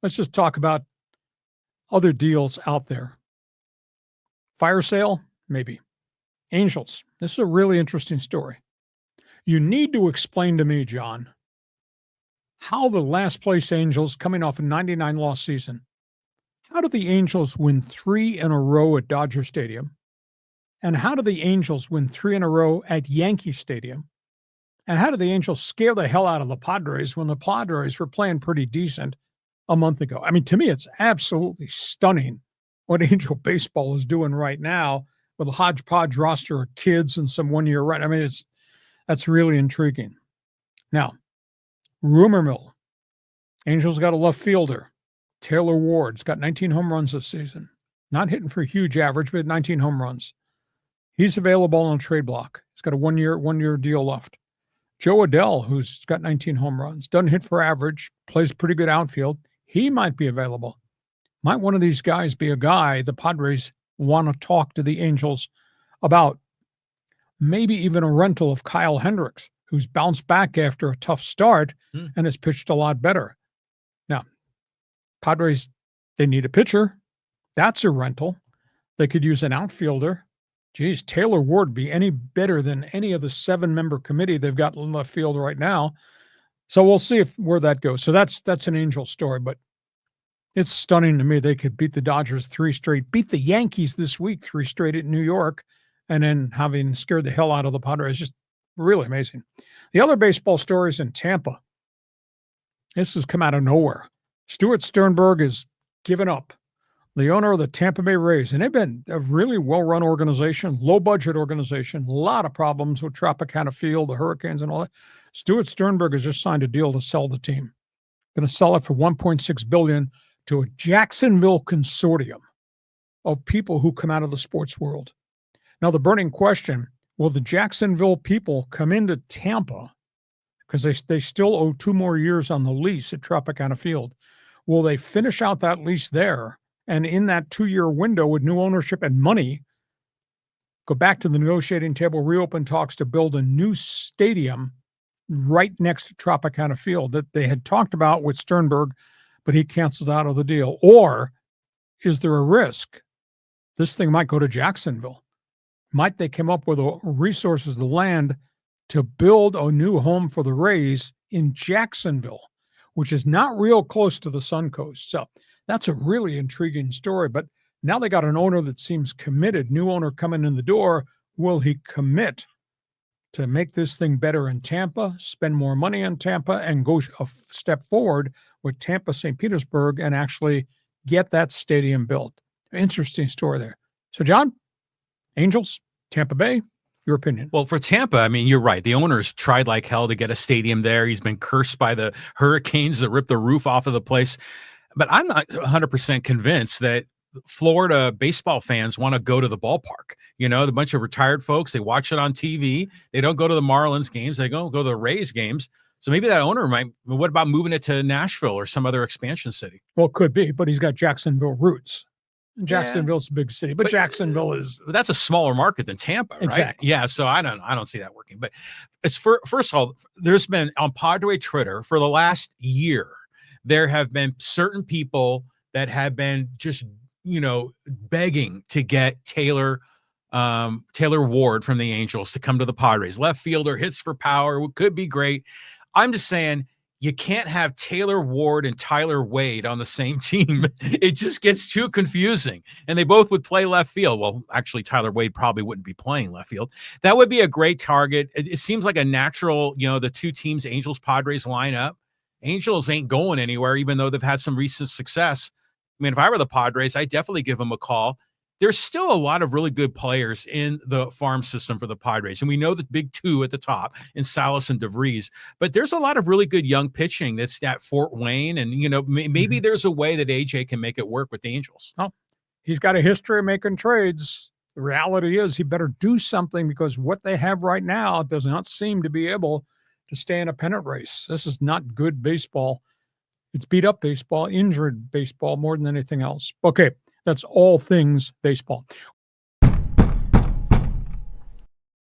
let's just talk about other deals out there. Fire sale, maybe. Angels. This is a really interesting story. You need to explain to me, John, how the last place Angels, coming off a 99 loss season, how do the Angels win 3 in a row at Dodger Stadium? And how do the Angels win 3 in a row at Yankee Stadium? And how do the Angels scare the hell out of the Padres when the Padres were playing pretty decent a month ago? I mean, to me, it's absolutely stunning what Angel baseball is doing right now with a hodgepodge roster of kids and some one-year run. I mean, that's really intriguing. Now, rumor mill. Angels got a left fielder. Taylor Ward's got 19 home runs this season. Not hitting for a huge average, but 19 home runs. He's available on a trade block. He's got a one-year deal left. Joe Adell, who's got 19 home runs, doesn't hit for average, plays pretty good outfield. He might be available. Might one of these guys be a guy the Padres want to talk to the Angels about? Maybe even a rental of Kyle Hendricks, who's bounced back after a tough start and has pitched a lot better. Now, Padres, they need a pitcher. That's a rental. They could use an outfielder. Geez, Taylor Ward would be any better than any of the 7-member committee they've got in left field right now. So we'll see where that goes. So that's an Angel story, but it's stunning to me. They could beat the Dodgers 3 straight, beat the Yankees this week 3 straight at New York, and then having scared the hell out of the Padres. Just really amazing. The other baseball story is in Tampa. This has come out of nowhere. Stuart Sternberg is given up. The owner of the Tampa Bay Rays, and they've been a really well-run organization, low-budget organization, a lot of problems with Tropicana Field, the Hurricanes and all that. Stuart Sternberg has just signed a deal to sell the team. Going to sell it for $1.6 billion to a Jacksonville consortium of people who come out of the sports world. Now, the burning question, will the Jacksonville people come into Tampa, because they still owe 2 more years on the lease at Tropicana Field? Will they finish out that lease there? And in that 2-year window with new ownership and money, go back to the negotiating table, reopen talks to build a new stadium right next to Tropicana Field that they had talked about with Sternberg, but he canceled out of the deal? Or is there a risk this thing might go to Jacksonville? Might they come up with the resources, the land, to build a new home for the Rays in Jacksonville, which is not real close to the Suncoast? So that's a really intriguing story. But now they got an owner that seems committed. New owner coming in the door. Will he commit to make this thing better in Tampa, spend more money in Tampa, and go a step forward with Tampa, St. Petersburg, and actually get that stadium built? Interesting story there. So, John, Angels, Tampa Bay, your opinion? Well, for Tampa, I mean, you're right. The owner's tried like hell to get a stadium there. He's been cursed by the hurricanes that ripped the roof off of the place. But I'm not 100% convinced that Florida baseball fans want to go to the ballpark. You know, the bunch of retired folks, they watch it on TV. They don't go to the Marlins games. They go to the Rays games. So maybe that owner might, what about moving it to Nashville or some other expansion city? Well, it could be, but he's got Jacksonville roots. Jacksonville's a big city, but Jacksonville is... That's a smaller market than Tampa, right? Exactly. Yeah, so I don't see that working. But it's first of all, there's been on Padre Twitter for the last year, there have been certain people that have been just, begging to get Taylor Ward from the Angels to come to the Padres. Left fielder, hits for power, could be great. I'm just saying, you can't have Taylor Ward and Tyler Wade on the same team. It just gets too confusing. And they both would play left field. Well, actually, Tyler Wade probably wouldn't be playing left field. That would be a great target. It seems like a natural, the 2 teams, Angels, Padres, line up. Angels ain't going anywhere, even though they've had some recent success. I mean, if I were the Padres, I'd definitely give them a call. There's still a lot of really good players in the farm system for the Padres. And we know the big 2 at the top in Salas and DeVries, but there's a lot of really good young pitching that's at Fort Wayne. And, maybe there's a way that AJ can make it work with the Angels. Oh, he's got a history of making trades. The reality is he better do something, because what they have right now does not seem to be able to stay in a pennant race. This is not good baseball. It's beat up baseball, injured baseball more than anything else. Okay. That's all things baseball.